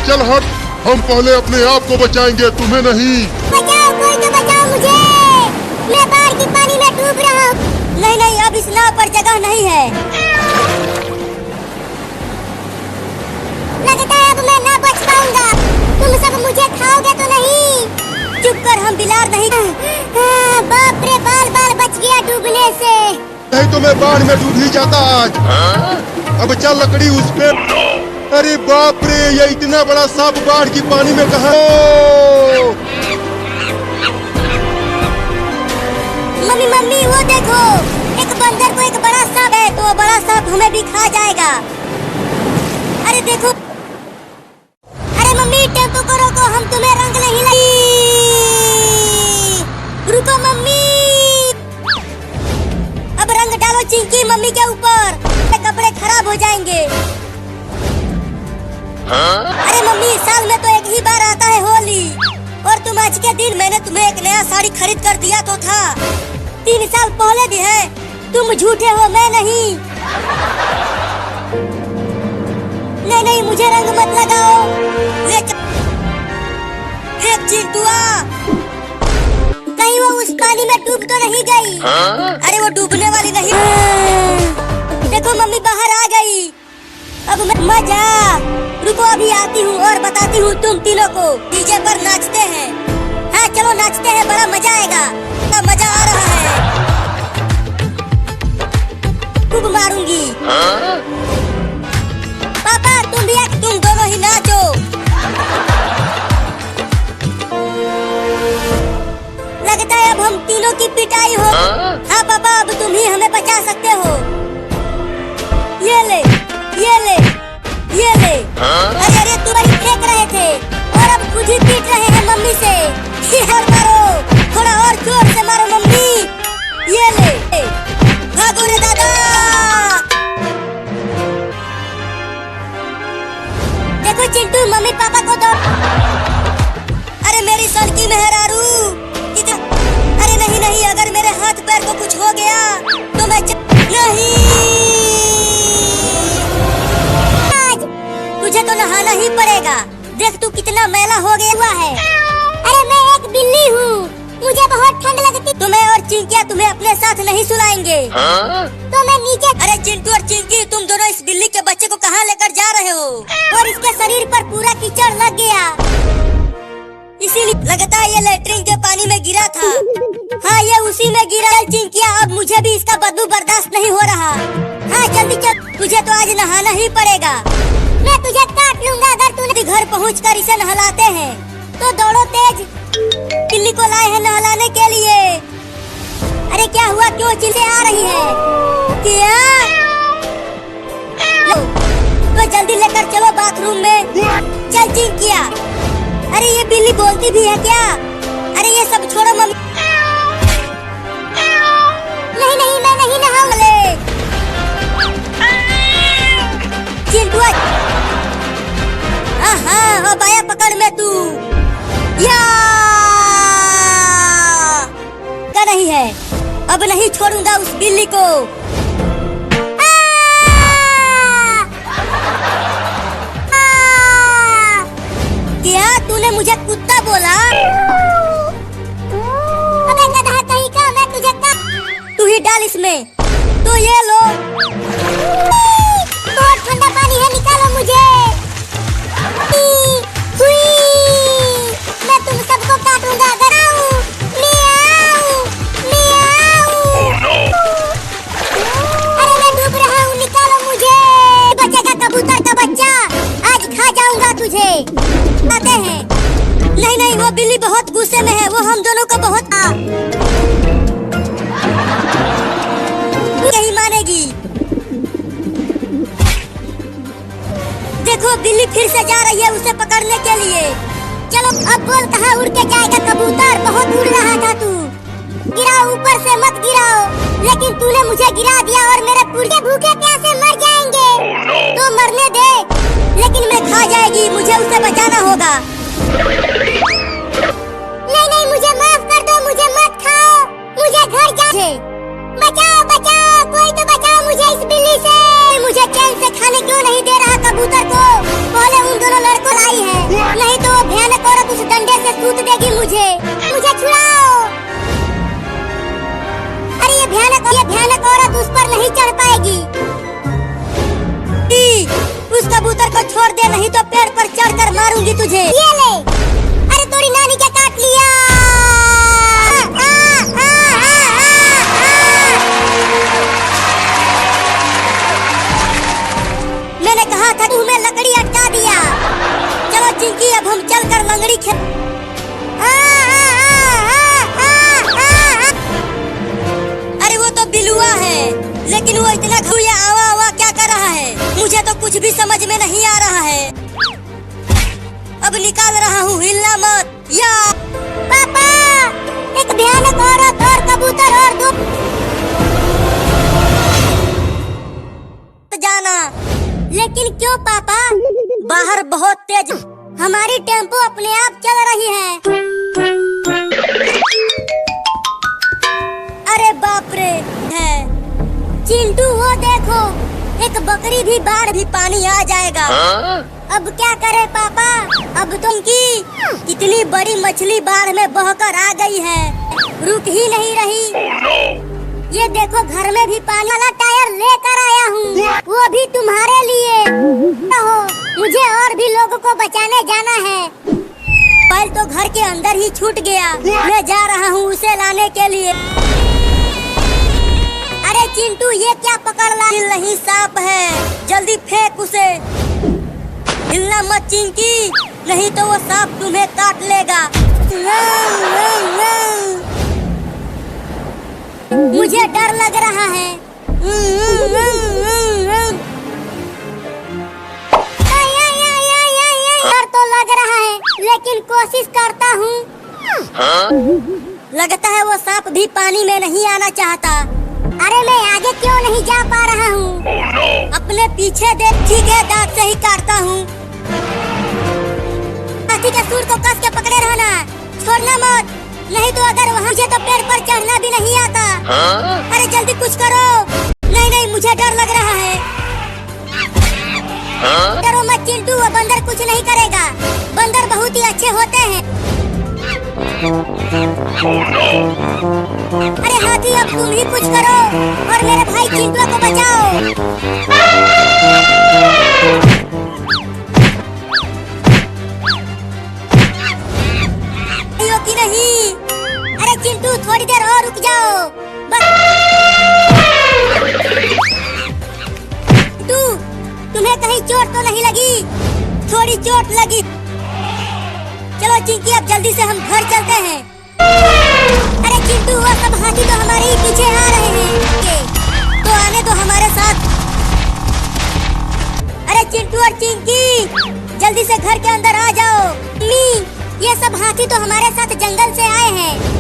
चल हट, हम पहले अपने आप को बचाएंगे, तुम्हें नहीं। बचाओ, कोई तो बचाओ मुझे, मैं बाढ़ की पानी में डूब रहा हूँ। नहीं नहीं, अब इस नाव पर जगह नहीं है। लगता है अब मैं ना बच पाऊंगा। तुम सब मुझे खाओगे तो नहीं? चुप कर, हम बिलार नहीं। बाप रे, बाल बाल बच गया डूबने से। नहीं तो मैं बाढ़ में डूब ही जाता आज। अब चल लकड़ी उस पे। अरे बाप रे, ये इतना बड़ा सांप बाढ़ की पानी में कहाँ? मम्मी मम्मी, वो देखो, एक बंदर को एक बड़ा सांप है, तो वो बड़ा सांप हमें भी खा जाएगा। अरे देखो, अरे मम्मी टेम्पो को रोको, हम तुम्हें रंग नहीं लगी। रुको मम्मी, अब रंग डालो चिंकी मम्मी के ऊपर, कपड़े खराब हो जाएंगे। अरे मम्मी, साल में तो एक ही बार आता है होली, और तुम आज के दिन मैंने तुम्हें एक नया साड़ी खरीद कर दिया तो था। 3 साल पहले भी है। तुम झूठे हो, मैं नहीं। नहीं नहीं, मुझे रंग मत लगाओ। ले चिंटुआ, कहीं वो उस पानी में डूब तो नहीं गई? अरे वो डूबने वाली नहीं। देखो मम्मी बाहर आ गई। अब मजा। रुको, अभी आती हूँ और बताती हूँ तुम तीनों को। डीजे पर नाचते हैं। हाँ चलो नाचते हैं, बड़ा मजा आएगा। मजा आ रहा है, खूब मारूंगी। पापा तुम भी, तुम दोनों ही नाचो। लगता है अब हम तीनों की पिटाई हो। हाँ पापा, अब तुम ही हमें बचा सकते हो। ये ले, ये ले, ये ले। अरे अरे, तुम्हारी फेंक रहे थे और अब खुद ही पीट रहे हैं मम्मी से। और मारो, थोड़ा और जोर से मारो मम्मी। ये ले, भागो रे दादा। देखो चिंटू, मम्मी पापा को दो। अरे मेरी सड़की मेहरारू, अरे नहीं नहीं, अगर मेरे हाथ पैर को कुछ हो गया तो मैं नहीं। तुझे तो नहाना ही पड़ेगा। देख तू कितना मैला हो गया हुआ है। अरे मैं एक बिल्ली हूँ, मुझे बहुत ठंड लगती। तुम्हें और चिंकिया तुम्हें अपने साथ नहीं सुलाएंगे। तो मैं नीचे। अरे चिंटू और चिंकी, तुम दोनों इस बिल्ली के बच्चे को कहाँ लेकर जा रहे हो? और इसके शरीर पर पूरा कीचड़ लग गया, इसीलिए लगता है ये लेटरिन के पानी में गिरा था। हाँ, ये उसी में गिरा है चिंकिया। अब मुझे भी इसका बदबू बर्दाश्त नहीं हो रहा। हाँ जल्दी चल, तुझे तो आज नहाना ही पड़ेगा। मैं तुझे काट लूंगा अगर तूने। घर पहुंचकर इसे नहलाते हैं। तो दौड़ो तेज, बिल्ली को लाए हैं नहलाने के लिए। अरे क्या हुआ, क्यों चिल्ले आ रही है? क्या? तो जल्दी लेकर चलो बाथरूम में। चल चिंकिया। अरे ये बिल्ली बोलती भी है क्या? अरे ये सब छोड़ो मम्मी। नहीं नहीं, मैं नहीं नहाऊंगा। चिंटुआ, हाँ, अब आया पकड़ में तू। या क्या नहीं है, अब नहीं छोड़ूंगा उस बिल्ली को। क्या तूने मुझे कुत्ता बोला? अबे गधा कहीं का, मैं तुझे तू ही डाल इसमें। तो ये लो। बहुत ठंडा पानी है, निकालो मुझे। मैं तुम सबको काटूंगा अगर आऊं। अरे मैं डूब रहा हूँ, निकालो मुझे। बचेगा कबूतर का बच्चा, आज खा जाऊंगा तुझे। आते हैं। नहीं नहीं, वो बिल्ली बहुत गुस्से में है, वो हम दोनों को बहुत नहीं मानेगी। देखो बिल्ली फिर से जा रही है उसे पकड़ने के लिए। चलो अब बोल, कहाँ उड़ के जाएगा कबूतर? बहुत उड़ रहा था तू। गिराओ, ऊपर से मत गिराओ। लेकिन तूने मुझे गिरा दिया और मेरे पुरखे भूखे प्यासे मर जाएंगे। तो मरने दे, लेकिन मैं खा जाएगी, मुझे उसे बचाना होगा। नहीं नहीं, मुझे माफ कर दो, मुझे मत खाओ, मुझे घर जा। बचाओ बचाओ, कोई तो बचाओ मुझे इस बिल्ली से। मुझे चैन से खाने क्यों नहीं दे रहा कबूतर को? पहले उन दोनों लड़कों लाई है। तो पेड़ पर चढ़कर मारूंगी तुझे। ये ले, अरे तोरी नानी क्या काट लिया। आ, आ, आ, आ, आ। मैंने कहा था तुम्हें लकड़ी अटका दिया। चलो चिंकी अब हम चलकर लंगड़ी खेल। अरे वो तो बिलुआ है, लेकिन वो इतना घुया आवा आवा क्या कर रहा है, मुझे तो कुछ भी समझ में नहीं आ रहा है। अब निकाल रहा हूँ, हिलना मत। या पापा, एक भयानक औरत और कबूतर और दो जाना। लेकिन क्यों पापा? बाहर बहुत तेज, हमारी टेम्पो अपने आप चल रही है। अरे बाप रे है। चिंटू वो देखो, एक बकरी भी बाढ़ भी पानी आ जाएगा। अब क्या करे पापा? अब तुम की कितनी बड़ी मछली बाढ़ में बहकर आ गई है, रुक ही नहीं रही। ये देखो घर में भी पानी वाला टायर लेकर आया हूँ, वो भी तुम्हारे लिए। हो, मुझे और भी लोगों को बचाने जाना है। बैल तो घर के अंदर ही छूट गया, मैं जा रहा हूँ उसे लाने के लिए। अरे चिंटू ये क्या पकड़ ला? नहीं सांप है, जल्दी फेंक उसे। हिलना मत चिंकी, नहीं तो वो सांप तुम्हें काट लेगा। मुझे डर लग रहा है। डर तो लग रहा है, लेकिन कोशिश करता हूँ। लगता है वो सांप भी पानी में नहीं आना चाहता। अरे मैं आगे क्यों नहीं जा पा रहा हूँ? अपने पीछे देख, ठीक है दांत से ही काटता हूँ। हाथी के सूंड को कस के पकड़े रहना, छोड़ना मत, नहीं तो अगर वहाँ मुझे तो पेड़ पर चढ़ना भी नहीं आता। अरे जल्दी कुछ करो। नहीं नहीं, मुझे डर लग रहा है। डरो मत चिंटू, वो बंदर कुछ नहीं करेगा। बंदर बहुत ही अच्छे होते हैं। अरे हाथी अब तुम ही कुछ करो और मेरे भाई चिंटू को बचाओ। कि नहीं? अरे चिंटू थोड़ी देर और रुक जाओ बस। चिंटू तुम्हें कहीं चोट तो नहीं लगी? थोड़ी चोट लगी। चलो चिंकी अब जल्दी से हम घर चलते हैं। अरे चिंटू वो सब हाथी तो हमारे ही पीछे आ रहे हैं, तो आने दो हमारे साथ। अरे चिंटू और चिंकी जल्दी से घर के अंदर आ जाओ। ये सब हाथी तो हमारे साथ जंगल से आए हैं।